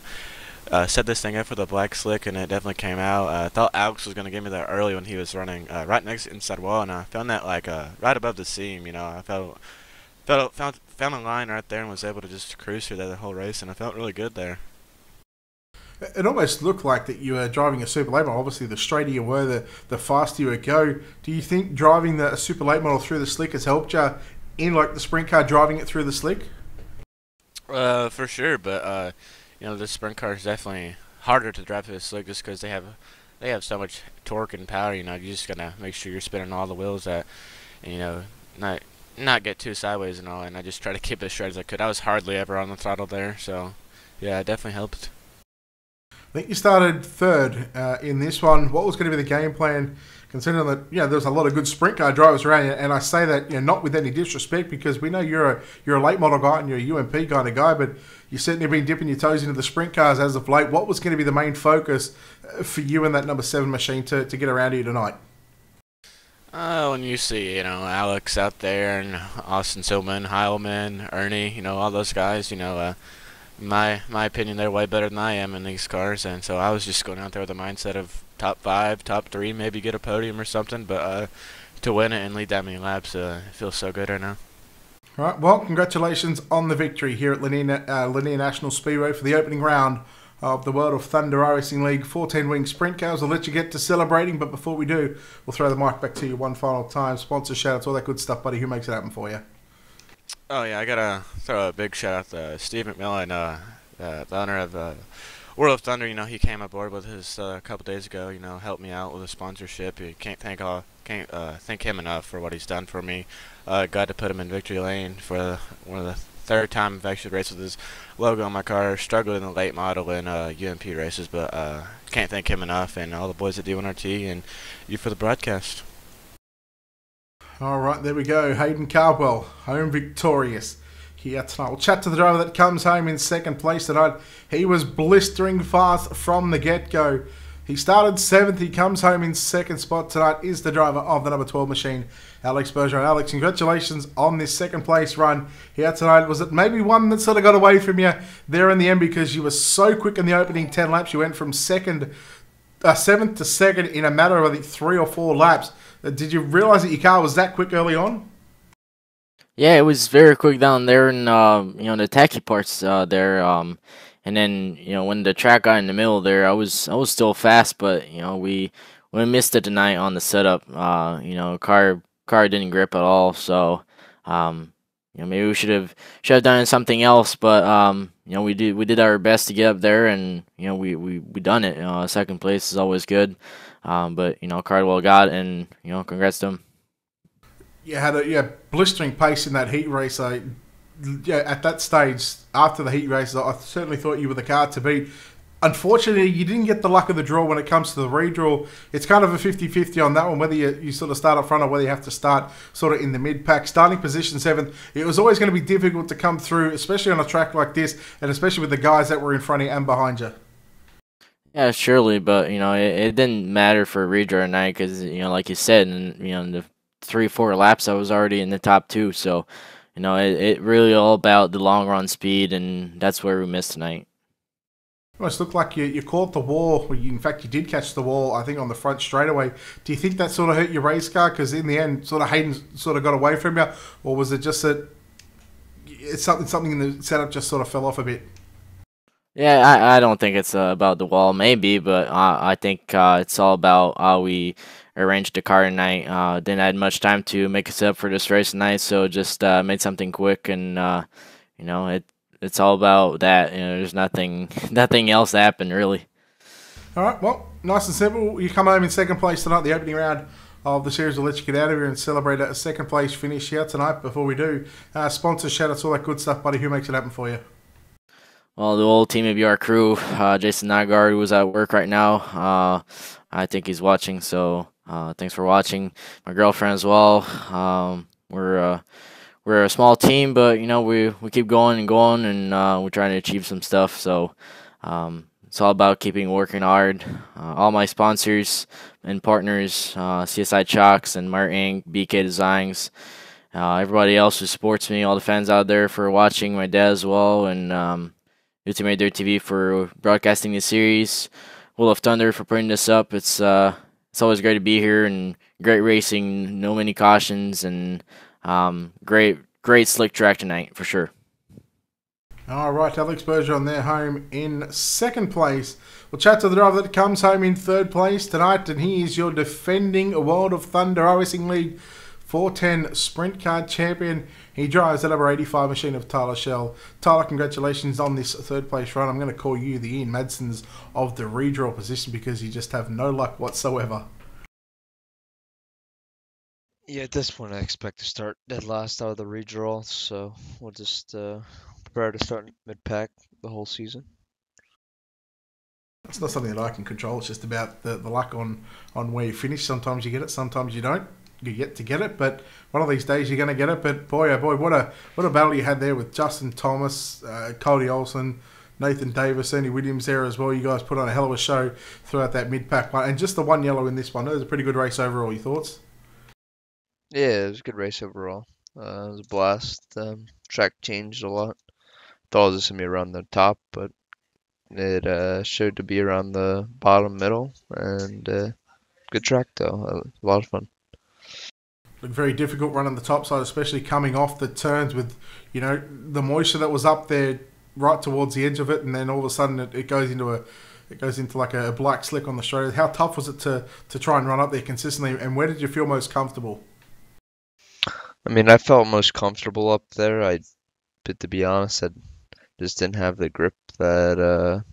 set this thing up for the black slick, and it definitely came out. I thought Alex was going to give me that early when he was running right next to the inside wall, and I found that like right above the seam. You know, I found a line right there and was able to just cruise through that whole race, and I felt really good there. It almost looked like that you were driving a super late model. Obviously, the straighter you were, the faster you would go. Do you think driving the super late model through the slick has helped you in like the sprint car, driving it through the slick? For sure, but you know, the sprint car is definitely harder to drive through the slick just because they have they have so much torque and power. You know, you just gotta make sure you're spinning all the wheels that, and, you know, not get too sideways and all. And I just try to keep as straight as I could. I was hardly ever on the throttle there, so yeah, it definitely helped. I think you started third in this one. What was going to be the game plan, considering that, you know, there's a lot of good sprint car drivers around you? And I say that, you know, not with any disrespect, because we know you're a late model guy and you're a UMP kind of guy, but you've certainly been dipping your toes into the sprint cars as of late. What was going to be the main focus for you and that number 7 machine to get around here tonight? When you see, you know, Alex out there and Austin Silman, Heilman, Ernie, you know, all those guys, you know, my opinion, they're way better than I am in these cars, and so I was just going out there with the mindset of top 5, top 3, maybe get a podium or something, but to win it and lead that many laps, it feels so good right now. All right, well, congratulations on the victory here at Lanier National Speedway for the opening round of the World of Thunder Racing League 14-wing sprint cars. I'll let you get to celebrating, but before we do, we'll throw the mic back to you one final time. Sponsor shout-outs, all that good stuff, buddy. Who makes it happen for you? Oh yeah, I gotta throw a big shout out to Steve McMillan, the owner of World of Thunder. You know, he came aboard with his a couple days ago. You know, helped me out with a sponsorship. You can't thank him enough for what he's done for me. Got to put him in victory lane for one of the third time I've actually raced with his logo on my car. Struggled in the late model and UMP races, but can't thank him enough, and all the boys at D1RT and you for the broadcast. All right, there we go. Hayden Cardwell, home victorious here tonight. We'll chat to the driver that comes home in second place tonight. He was blistering fast from the get-go. He started 7th. He comes home in second spot tonight. Is the driver of the number 12 machine, Alex Bergeron. Alex, congratulations on this second place run here tonight. Was it maybe one that sort of got away from you there in the end, because you were so quick in the opening 10 laps? You went from 7th to second in a matter of, I think, 3 or 4 laps. Did you realise that your car was that quick early on? Yeah, it was very quick down there in you know, the tacky parts there. And then, you know, when the track got in the middle there, I was still fast, but, you know, we missed it tonight on the setup. You know, car didn't grip at all, so you know, maybe we should have done something else, but you know, we did our best to get up there, and, you know, we done it. Second place is always good. But, you know, Cardwell got it, and, you know, congrats to him. You had a blistering pace in that heat race. At that stage, after the heat races, I certainly thought you were the car to beat. Unfortunately, you didn't get the luck of the draw when it comes to the redraw. It's kind of a 50-50 on that one, whether you sort of start up front or whether you have to start sort of in the mid-pack. Starting position 7th, it was always going to be difficult to come through, especially on a track like this, and especially with the guys that were in front of you and behind you. Yeah, surely, but, you know, it didn't matter for redraw night because, you know, like you said, and, you know, in the 3-4 laps, I was already in the top 2, so, you know, it really all about the long run speed, and that's where we missed tonight. Almost looked like you caught the wall. In fact, you did catch the wall, I think, on the front straightaway. Do you think that sort of hurt your race car? Because in the end, sort of Hayden sort of got away from you, or was it just that it's something in the setup just sort of fell off a bit? Yeah, I don't think it's about the wall, maybe, but I think it's all about how we arranged the car tonight. Didn't have much time to make us up for this race tonight, so just made something quick, and you know, it's all about that. You know, there's nothing else happened really. All right, well, nice and simple. You come home in second place tonight, the opening round of the series. Will let you get out of here and celebrate a second place finish here tonight. Before we do, sponsor shout-outs, all that good stuff, buddy. Who makes it happen for you? Well, the whole Team ABR crew. Jason Nygaard was at work right now. I think he's watching, so thanks for watching. My girlfriend as well. We're a small team, but, you know, we keep going and going, and we're trying to achieve some stuff. So it's all about keeping working hard. All my sponsors and partners, CSI Chalks and Mart Inc., BK Designs, everybody else who supports me, all the fans out there for watching, my dad as well, and Ultimate Dirt TV for broadcasting this series, World of Thunder for putting this up. It's always great to be here, and great racing, no many cautions, and great slick track tonight for sure. All right, Alex Bergeron there, home in second place. We'll chat to the driver that comes home in third place tonight, and he is your defending World of Thunder Racing League 410 Sprint Car champion. He drives that number 85 machine of Tyler Shell. Tyler, congratulations on this third place run. I'm going to call you the Ian Madsons of the redraw position because you just have no luck whatsoever. Yeah, at this point I expect to start dead last out of the redraw, so we'll just prepare to start mid-pack the whole season. It's not something that I can control. It's just about the luck on where you finish. Sometimes you get it, sometimes you don't. You get to get it, but one of these days you're going to get it. But boy, oh boy, what a battle you had there with Justin Thomas, Cody Olsen, Nathan Davis, Ernie Williams there as well. You guys put on a hell of a show throughout that mid-pack one. And just the one yellow in this one. It was a pretty good race overall. Your thoughts? Yeah, it was a good race overall. It was a blast. Track changed a lot. Thought it was going to be around the top, but it showed to be around the bottom middle. And good track, though. A lot of fun. Looked very difficult running the top side, especially coming off the turns with, you know, the moisture that was up there right towards the edge of it, and then all of a sudden it goes into like a black slick on the straight. How tough was it to try and run up there consistently, and where did you feel most comfortable? I mean, I felt most comfortable up there. But to be honest, I just didn't have the grip that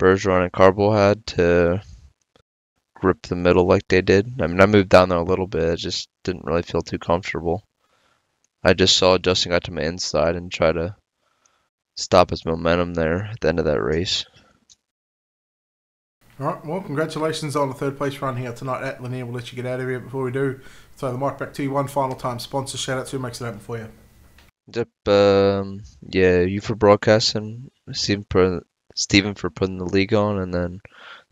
Bergeron and Carbo had to grip the middle like they did. I mean, I moved down there a little bit. I just didn't really feel too comfortable. I just saw Justin got to my inside and try to stop his momentum there at the end of that race. All right, well, congratulations on the third place run here tonight at Lanier. We'll let you get out of here. Before we do, throw the mic back to you one final time. Sponsor shout out to who makes it happen for you. Yep, yeah, you for broadcasting, Steven for putting the league on, and then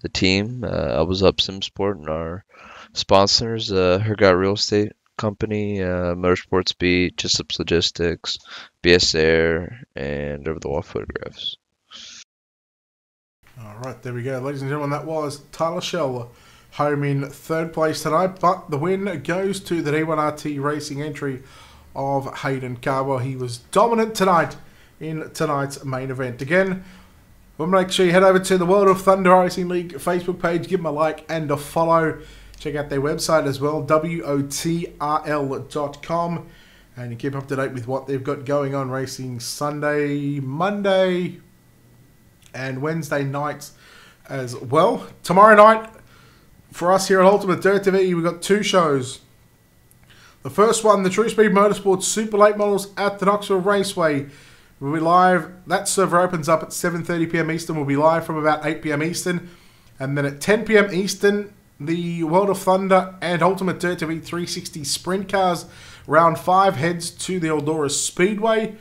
the team. I was up SimSport and our sponsors, Hergot Real Estate Company, Motorsports Beat, Jessups Logistics, BS Air, and Over the Wall Photographs. All right, there we go. Ladies and gentlemen, that was Tyler Shell home in third place tonight, but the win goes to the D1RT Racing entry of Hayden Carwell. He was dominant tonight in tonight's main event. Again, we'll make sure you head over to the World of Thunder Racing League Facebook page, give them a like and a follow. Check out their website as well, wotrl.com, and you keep up to date with what they've got going on racing Sunday, Monday, and Wednesday nights as well. Tomorrow night, for us here at Ultimate Dirt TV, we've got two shows. The first one, the True Speed Motorsports Super Late Models at the Knoxville Raceway. We'll be live. That server opens up at 7:30 p.m. Eastern. We'll be live from about 8 p.m. Eastern. And then at 10 p.m. Eastern, the World of Thunder and Ultimate Dirt TV 360 Sprint Cars Round 5 heads to the Eldora Speedway.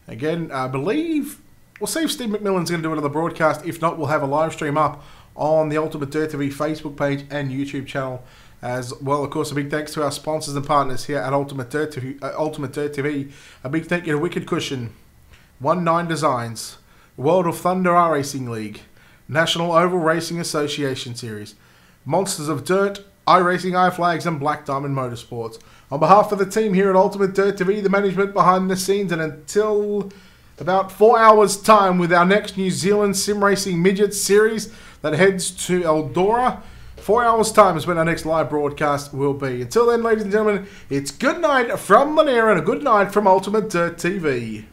Again, I believe we'll see if Steve McMillan's going to do another broadcast. If not, we'll have a live stream up on the Ultimate Dirt TV Facebook page and YouTube channel as well. Of course, a big thanks to our sponsors and partners here at Ultimate Dirt TV. A big thank you to Wicked Cushion, 19 Designs, World of Thunder R Racing League, National Oval Racing Association Series, Monsters of Dirt, iRacing, iFlags, and Black Diamond Motorsports. On behalf of the team here at Ultimate Dirt TV, the management behind the scenes, and until about 4 hours' time with our next New Zealand Sim Racing Midget Series that heads to Eldora. 4 hours' time is when our next live broadcast will be. Until then, ladies and gentlemen, it's good night from Lanier and a good night from Ultimate Dirt TV.